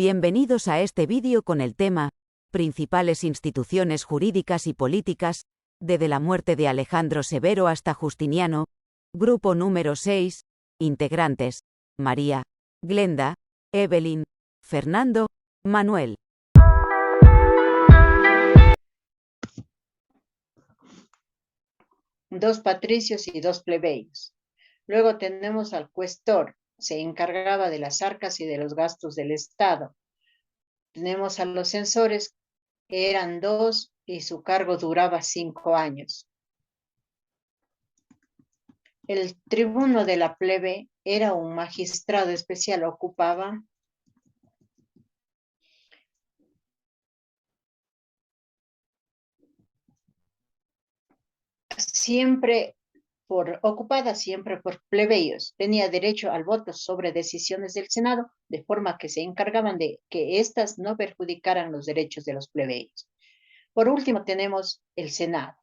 Bienvenidos a este vídeo con el tema Principales instituciones jurídicas y políticas, desde la muerte de Alejandro Severo hasta Justiniano. Grupo número 6. Integrantes: María, Glenda, Evelyn, Fernando, Manuel. Dos patricios y dos plebeyos. Luego tenemos al cuestor, se encargaba de las arcas y de los gastos del Estado. Tenemos a los censores, que eran dos y su cargo duraba 5 años. El tribuno de la plebe era un magistrado especial, ocupaba ocupada siempre por plebeyos. Tenía derecho al voto sobre decisiones del Senado, de forma que se encargaban de que éstas no perjudicaran los derechos de los plebeyos. Por último, tenemos el Senado.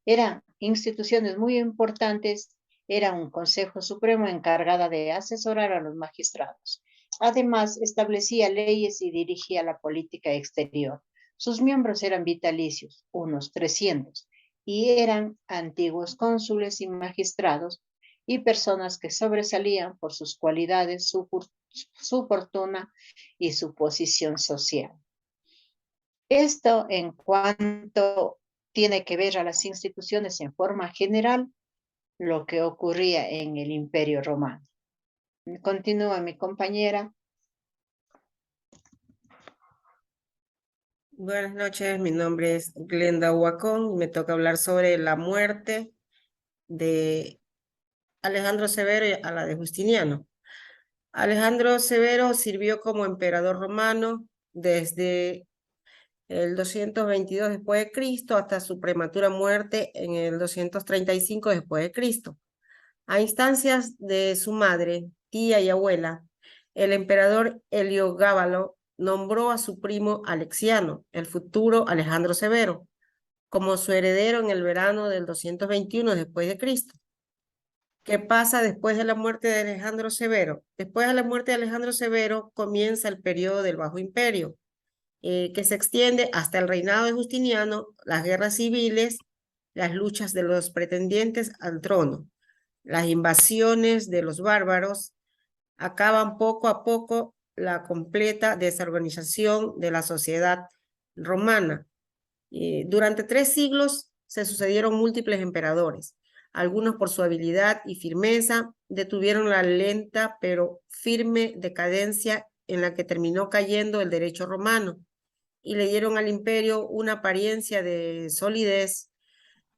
Eran instituciones muy importantes, era un Consejo Supremo encargada de asesorar a los magistrados. Además, establecía leyes y dirigía la política exterior. Sus miembros eran vitalicios, unos 300, y eran antiguos cónsules y magistrados y personas que sobresalían por sus cualidades, su fortuna y su posición social. Esto en cuanto tiene que ver a las instituciones en forma general, lo que ocurría en el Imperio Romano. Continúa mi compañera. Buenas noches, mi nombre es Glenda Huacón y me toca hablar sobre la muerte de Alejandro Severo y a la de Justiniano. Alejandro Severo sirvió como emperador romano desde el 222 después de Cristo hasta su prematura muerte en el 235 después de Cristo. A instancias de su madre, tía y abuela, el emperador Heliogábalo nombró a su primo Alexiano, el futuro Alejandro Severo, como su heredero en el verano del 221 después de Cristo. ¿Qué pasa después de la muerte de Alejandro Severo? Después de la muerte de Alejandro Severo comienza el periodo del Bajo Imperio, que se extiende hasta el reinado de Justiniano, las guerras civiles, las luchas de los pretendientes al trono, las invasiones de los bárbaros, acaban poco a poco la completa desorganización de la sociedad romana. Durante 3 siglos se sucedieron múltiples emperadores. Algunos por su habilidad y firmeza detuvieron la lenta pero firme decadencia en la que terminó cayendo el derecho romano y le dieron al imperio una apariencia de solidez.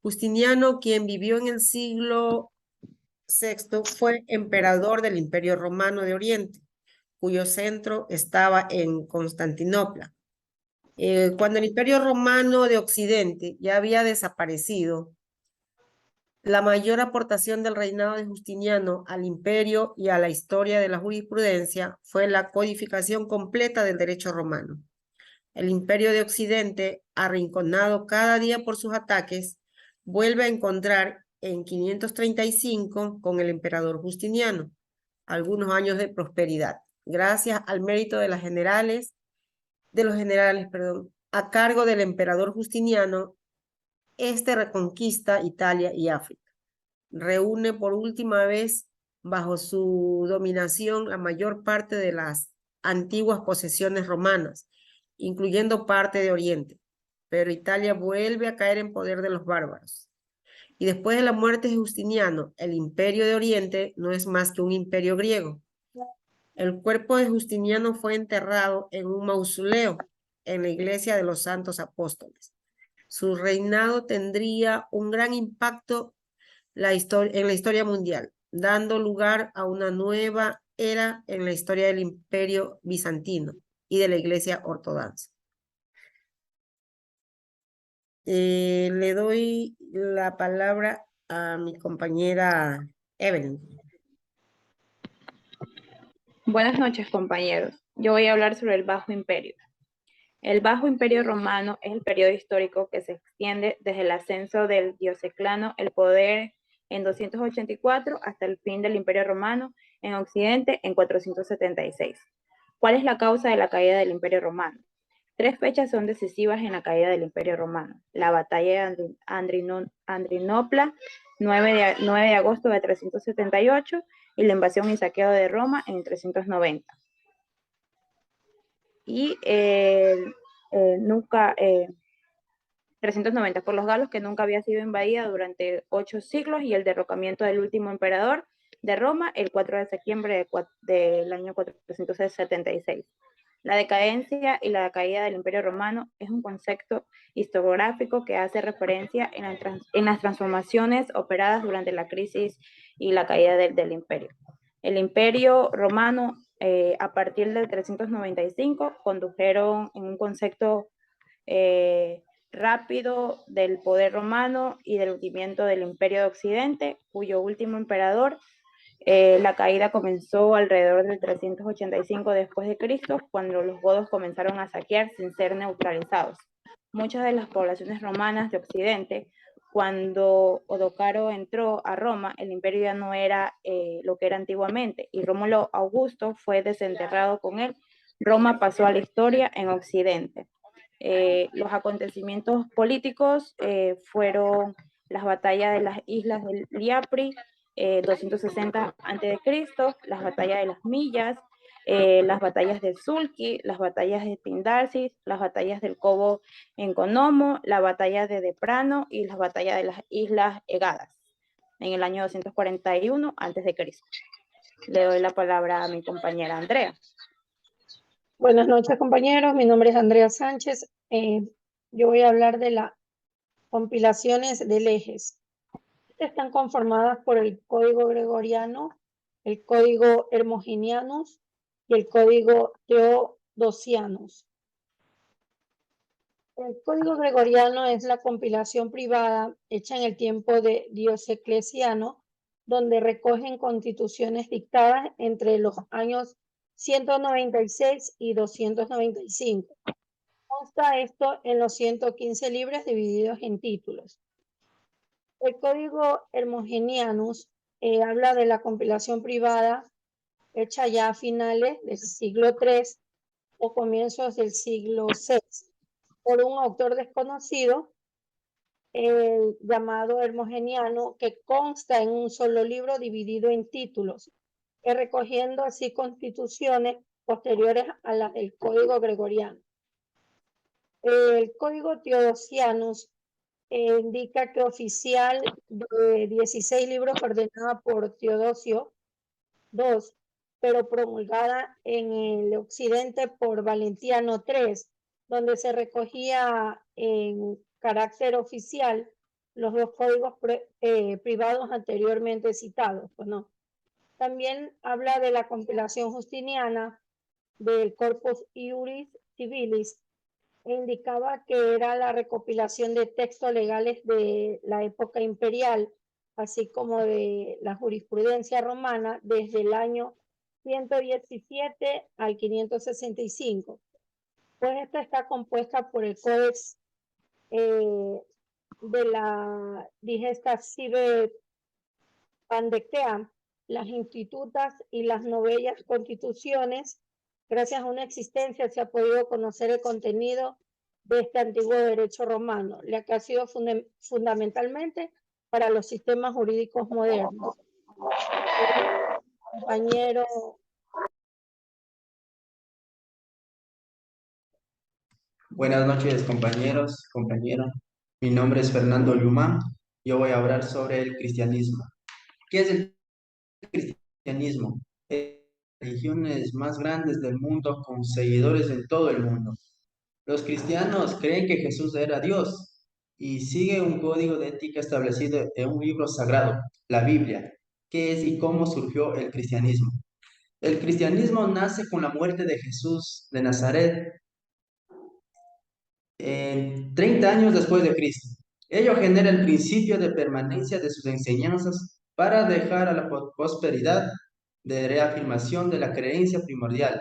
Justiniano, quien vivió en el siglo VI, fue emperador del Imperio Romano de Oriente, cuyo centro estaba en Constantinopla. Cuando el Imperio Romano de Occidente ya había desaparecido, la mayor aportación del reinado de Justiniano al imperio y a la historia de la jurisprudencia fue la codificación completa del derecho romano. El Imperio de Occidente, arrinconado cada día por sus ataques, vuelve a encontrar en 535 con el emperador Justiniano algunos años de prosperidad, gracias al mérito de los generales, a cargo del emperador Justiniano. Este reconquista Italia y África. Reúne por última vez bajo su dominación la mayor parte de las antiguas posesiones romanas, incluyendo parte de Oriente. Pero Italia vuelve a caer en poder de los bárbaros. Y después de la muerte de Justiniano, el imperio de Oriente no es más que un imperio griego. El cuerpo de Justiniano fue enterrado en un mausoleo en la iglesia de los Santos Apóstoles. Su reinado tendría un gran impacto en la historia mundial, dando lugar a una nueva era en la historia del Imperio Bizantino y de la Iglesia Ortodoxa. Le doy la palabra a mi compañera Evelyn. Buenas noches, compañeros. Yo voy a hablar sobre el Bajo Imperio. El Bajo Imperio Romano es el periodo histórico que se extiende desde el ascenso del Diocleciano el poder en 284 hasta el fin del Imperio Romano en Occidente en 476. ¿Cuál es la causa de la caída del Imperio Romano? 3 fechas son decisivas en la caída del Imperio Romano. La batalla de Adrianopla, 9 de agosto de 378, y la invasión y saqueo de Roma en 390. Y nunca... 390 por los galos, que nunca había sido invadida durante 8 siglos, y el derrocamiento del último emperador de Roma el 4 de septiembre del año 476. La decadencia y la caída del Imperio Romano es un concepto historiográfico que hace referencia en las transformaciones operadas durante la crisis y la caída del imperio. El Imperio Romano, a partir del 395, condujeron en un concepto rápido del poder romano y del hundimiento del Imperio de Occidente, cuyo último emperador, la caída comenzó alrededor del 385 después de Cristo, cuando los godos comenzaron a saquear sin ser neutralizados. Muchas de las poblaciones romanas de Occidente, cuando Odocaro entró a Roma, el imperio ya no era lo que era antiguamente, y Rómulo Augusto fue desenterrado con él. Roma pasó a la historia en Occidente. Los acontecimientos políticos fueron las batallas de las islas del Liapri, 260 a.C., las batallas de las Millas, las batallas del Sulci, las batallas de Pindarcis, las batallas del Cobo en Conomo, la batalla de Deprano y las batallas de las Islas Egadas en el año 241 a.C. Le doy la palabra a mi compañera Andrea. Buenas noches, compañeros. Mi nombre es Andrea Sánchez. Yo voy a hablar de las compilaciones de leges. Están conformadas por el Código Gregoriano, el Código Hermogenianus y el Código Teodosianus. El Código Gregoriano es la compilación privada hecha en el tiempo de Diocleciano, donde recogen constituciones dictadas entre los años 196 y 295. Consta esto en los 115 libros divididos en títulos. El Código Hermogenianus habla de la compilación privada hecha ya a finales del siglo III o comienzos del siglo VI por un autor desconocido llamado Hermogeniano, que consta en un solo libro dividido en títulos, recogiendo así constituciones posteriores a las del Código Gregoriano. El Código Teodosianus indica que oficial de 16 libros ordenada por Teodosio II, pero promulgada en el occidente por Valentiano III, donde se recogía en carácter oficial los 2 códigos privados anteriormente citados. Pues no. También habla de la compilación justiniana del Corpus Iuris Civilis, e indicaba que era la recopilación de textos legales de la época imperial, así como de la jurisprudencia romana desde el año 117 al 565. Pues esta está compuesta por el Codex de la Digesta Sive Pandectea, las institutas y las novellas constituciones. Gracias a una existencia se ha podido conocer el contenido de este antiguo derecho romano, ya que ha sido fundamentalmente para los sistemas jurídicos modernos. Compañero. Buenas noches, compañeros, compañera. Mi nombre es Fernando Lumán. Yo voy a hablar sobre el cristianismo. ¿Qué es el cristianismo? Es las religiones más grandes del mundo con seguidores en todo el mundo. Los cristianos creen que Jesús era Dios y sigue un código de ética establecido en un libro sagrado, la Biblia. ¿Qué es y cómo surgió el cristianismo? El cristianismo nace con la muerte de Jesús de Nazaret 30 años después de Cristo. Ello genera el principio de permanencia de sus enseñanzas para dejar a la prosperidad de reafirmación de la creencia primordial,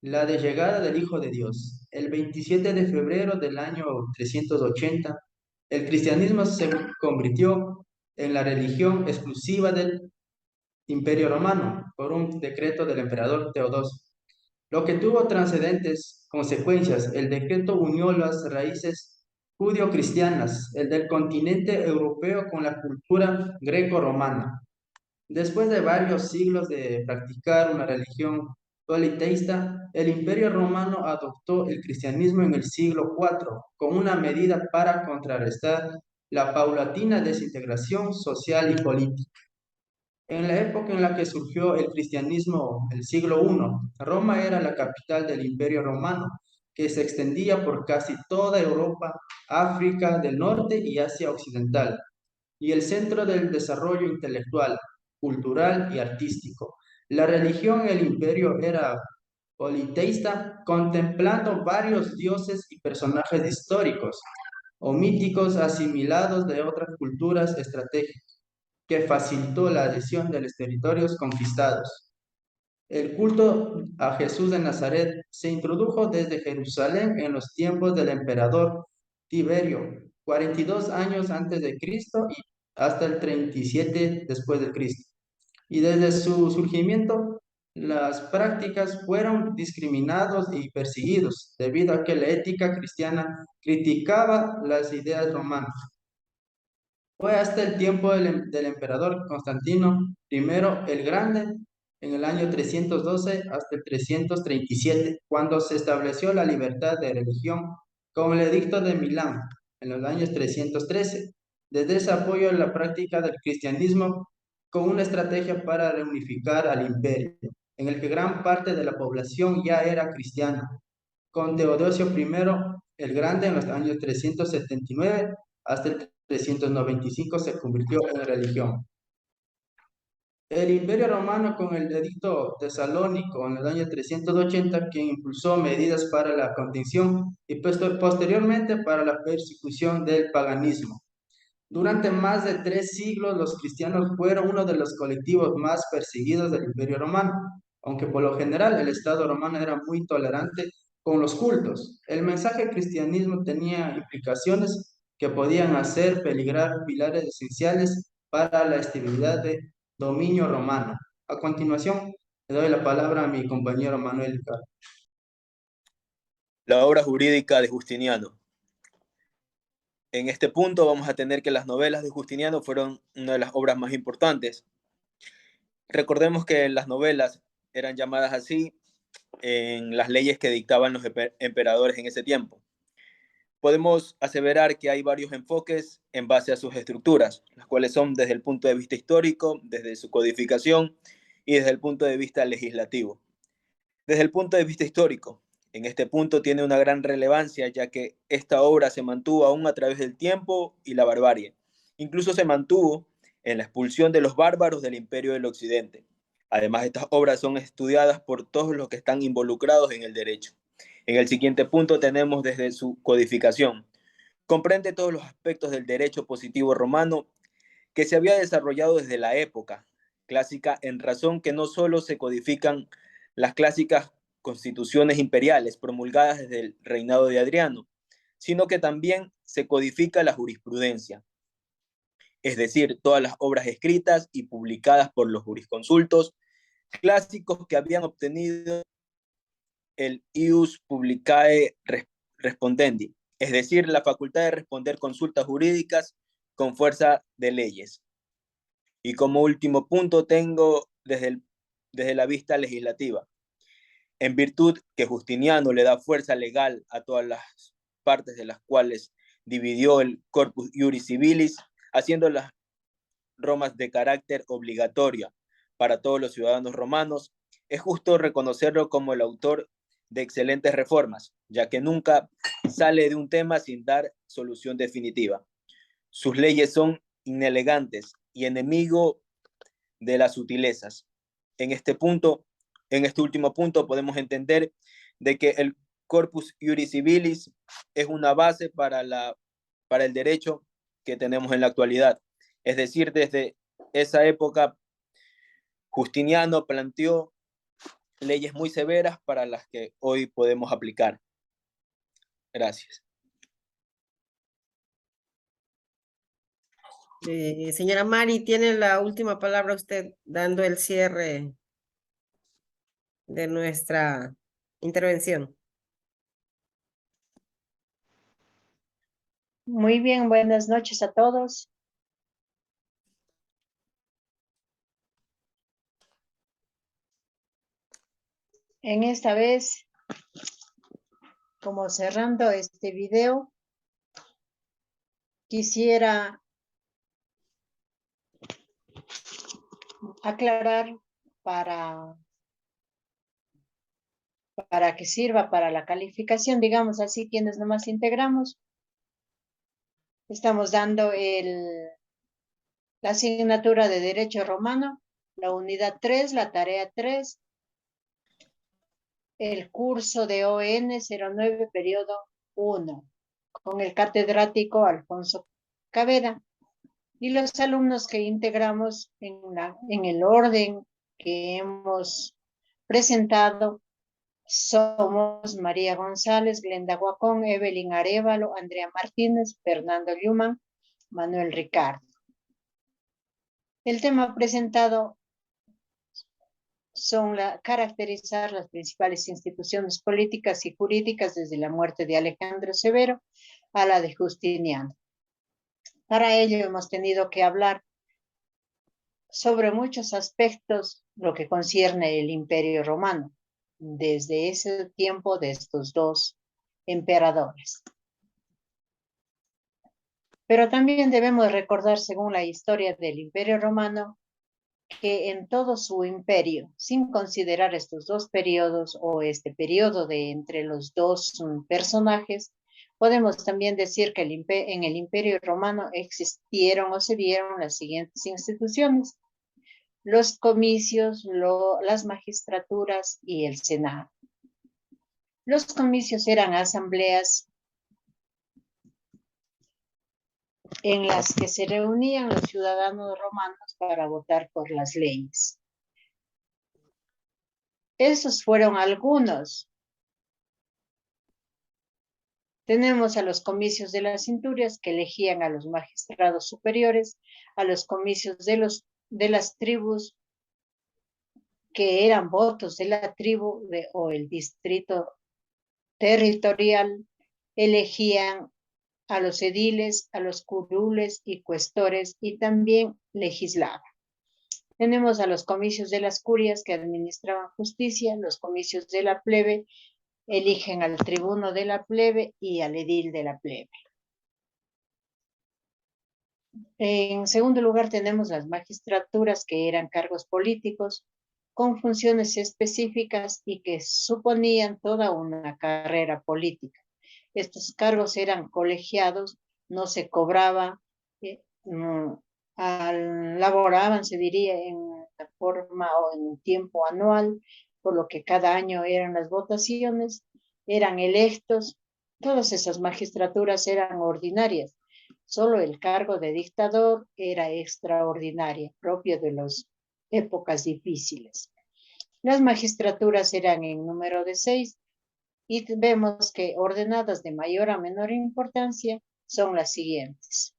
la de llegada del Hijo de Dios. El 27 de febrero del año 380, el cristianismo se convirtió en la religión exclusiva del Imperio Romano por un decreto del emperador Teodosio. lo que tuvo trascendentes consecuencias. El decreto unió las raíces judío-cristianas, el del continente europeo con la cultura greco-romana. Después de varios siglos de practicar una religión politeísta, el Imperio Romano adoptó el cristianismo en el siglo IV como una medida para contrarrestar la paulatina desintegración social y política. En la época en la que surgió el cristianismo, el siglo I, Roma era la capital del Imperio Romano, que se extendía por casi toda Europa, África del Norte y Asia Occidental, y el centro del desarrollo intelectual, cultural y artístico. La religión en el imperio era politeísta, contemplando varios dioses y personajes históricos o míticos asimilados de otras culturas estratégicas, que facilitó la adhesión de los territorios conquistados. El culto a Jesús de Nazaret se introdujo desde Jerusalén en los tiempos del emperador Tiberio, 42 años antes de Cristo y hasta el 37 después de Cristo. Y desde su surgimiento, las prácticas fueron discriminados y perseguidos debido a que la ética cristiana criticaba las ideas romanas. Fue hasta el tiempo del emperador Constantino I el Grande, en el año 312 hasta el 337, cuando se estableció la libertad de religión con el Edicto de Milán, en los años 313. Desde ese apoyo a la práctica del cristianismo con una estrategia para reunificar al imperio, en el que gran parte de la población ya era cristiana. Con Teodosio I el Grande en los años 379 hasta el 395 se convirtió en religión. El Imperio Romano con el Edicto Tesalónico en el año 380, quien impulsó medidas para la contención y posteriormente para la persecución del paganismo. Durante más de 3 siglos, los cristianos fueron uno de los colectivos más perseguidos del Imperio Romano, aunque por lo general el Estado romano era muy tolerante con los cultos. El mensaje del cristianismo tenía implicaciones que podían hacer peligrar pilares esenciales para la estabilidad del dominio romano. A continuación, le doy la palabra a mi compañero Manuel Carlos. La obra jurídica de Justiniano. En este punto vamos a tener que las novelas de Justiniano fueron una de las obras más importantes. Recordemos que las novelas eran llamadas así en las leyes que dictaban los emperadores en ese tiempo. Podemos aseverar que hay varios enfoques en base a sus estructuras, las cuales son desde el punto de vista histórico, desde su codificación y desde el punto de vista legislativo. Desde el punto de vista histórico, en este punto tiene una gran relevancia, ya que esta obra se mantuvo aún a través del tiempo y la barbarie. Incluso se mantuvo en la expulsión de los bárbaros del Imperio del Occidente. Además, estas obras son estudiadas por todos los que están involucrados en el derecho. En el siguiente punto tenemos desde su codificación. Comprende todos los aspectos del derecho positivo romano que se había desarrollado desde la época clásica, en razón que no solo se codifican las clásicas constituciones imperiales promulgadas desde el reinado de Adriano, sino que también se codifica la jurisprudencia, es decir, todas las obras escritas y publicadas por los jurisconsultos clásicos que habían obtenido el ius publicae respondendi, es decir, la facultad de responder consultas jurídicas con fuerza de leyes. Y como último punto tengo desde la vista legislativa. En virtud que Justiniano le da fuerza legal a todas las partes de las cuales dividió el corpus iuris civilis, haciendo las normas de carácter obligatorio para todos los ciudadanos romanos, es justo reconocerlo como el autor de excelentes reformas, ya que nunca sale de un tema sin dar solución definitiva. Sus leyes son inelegantes y enemigo de las sutilezas. En este último punto, podemos entender de que el corpus iuris civilis es una base para el derecho que tenemos en la actualidad. Es decir, desde esa época, Justiniano planteó leyes muy severas para las que hoy podemos aplicar. Gracias. Señora Mari, tiene la última palabra usted dando el cierre de nuestra intervención. Muy bien, buenas noches a todos. En esta vez, como cerrando este video, quisiera aclarar para que sirva para la calificación, digamos así, quienes nomás integramos. Estamos dando la asignatura de Derecho Romano, la unidad 3, la tarea 3, el curso de ON 09, periodo 1, con el catedrático Alfonso Caveda. Y los alumnos que integramos en el orden que hemos presentado somos María González, Glenda Guacón, Evelyn Arévalo, Andrea Martínez, Fernando Lluman, Manuel Ricardo. El tema presentado son caracterizar las principales instituciones políticas y jurídicas desde la muerte de Alejandro Severo a la de Justiniano. Para ello hemos tenido que hablar sobre muchos aspectos lo que concierne el Imperio Romano, desde ese tiempo de estos dos emperadores. Pero también debemos recordar, según la historia del Imperio Romano, que en todo su imperio, sin considerar estos dos periodos o este periodo de entre los dos personajes, podemos también decir que en el Imperio Romano existieron o se dieron las siguientes instituciones: los comicios, las magistraturas y el Senado. Los comicios eran asambleas en las que se reunían los ciudadanos romanos para votar por las leyes. Esos fueron algunos. Tenemos a los comicios de las centurias, que elegían a los magistrados superiores, a los comicios de las tribus, que eran votos de la tribu o el distrito territorial, elegían a los ediles, a los curules y cuestores, y también legislaban. Tenemos a los comicios de las curias, que administraban justicia. Los comicios de la plebe eligen al tribuno de la plebe y al edil de la plebe. En segundo lugar, tenemos las magistraturas, que eran cargos políticos con funciones específicas y que suponían toda una carrera política. Estos cargos eran colegiados, no se cobraba, laboraban, se diría, en la forma o en tiempo anual, por lo que cada año eran las votaciones, eran electos. Todas esas magistraturas eran ordinarias. Solo el cargo de dictador era extraordinaria, propio de las épocas difíciles. Las magistraturas eran en número de 6, y vemos que ordenadas de mayor a menor importancia son las siguientes.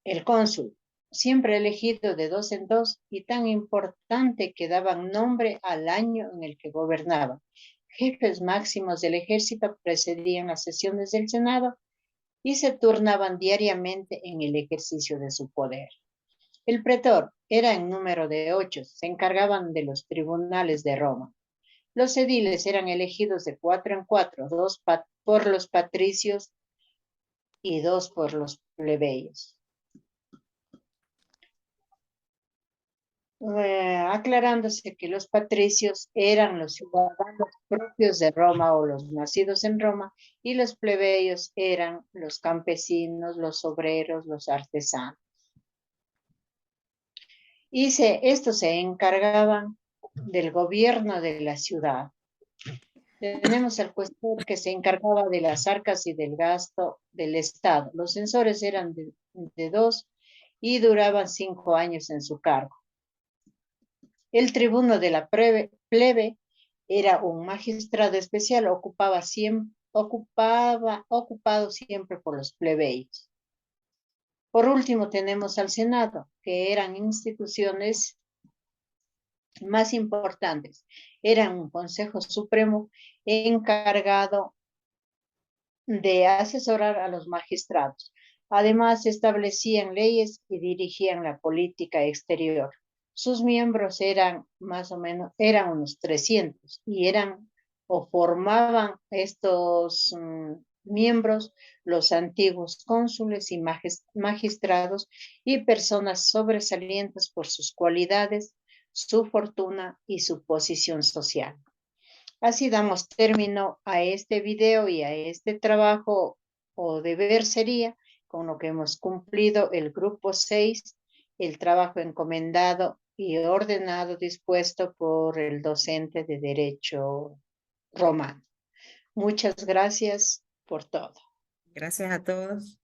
El cónsul, siempre elegido de 2 en 2 y tan importante que daban nombre al año en el que gobernaban. Jefes máximos del ejército presidían las sesiones del Senado y se turnaban diariamente en el ejercicio de su poder. El pretor era en número de 8, se encargaban de los tribunales de Roma. Los ediles eran elegidos de 4 en 4, 2 por los patricios y 2 por los plebeyos. Aclarándose que los patricios eran los ciudadanos propios de Roma o los nacidos en Roma, y los plebeyos eran los campesinos, los obreros, los artesanos. Y estos se encargaban del gobierno de la ciudad. Tenemos al cuestor, que se encargaba de las arcas y del gasto del Estado. Los censores eran de 2 y duraban 5 años en su cargo. El tribuno de la plebe era un magistrado especial, ocupado siempre por los plebeyos. Por último, tenemos al Senado, que eran instituciones más importantes. Eran un Consejo Supremo encargado de asesorar a los magistrados. Además, establecían leyes y dirigían la política exterior. Sus miembros eran eran unos 300 y eran o formaban estos miembros los antiguos cónsules y magistrados y personas sobresalientes por sus cualidades, su fortuna y su posición social. Así damos término a este video y a este trabajo o deber sería con lo que hemos cumplido el grupo 6, el trabajo encomendado y ordenado dispuesto por el docente de Derecho Romano. Muchas gracias por todo. Gracias a todos.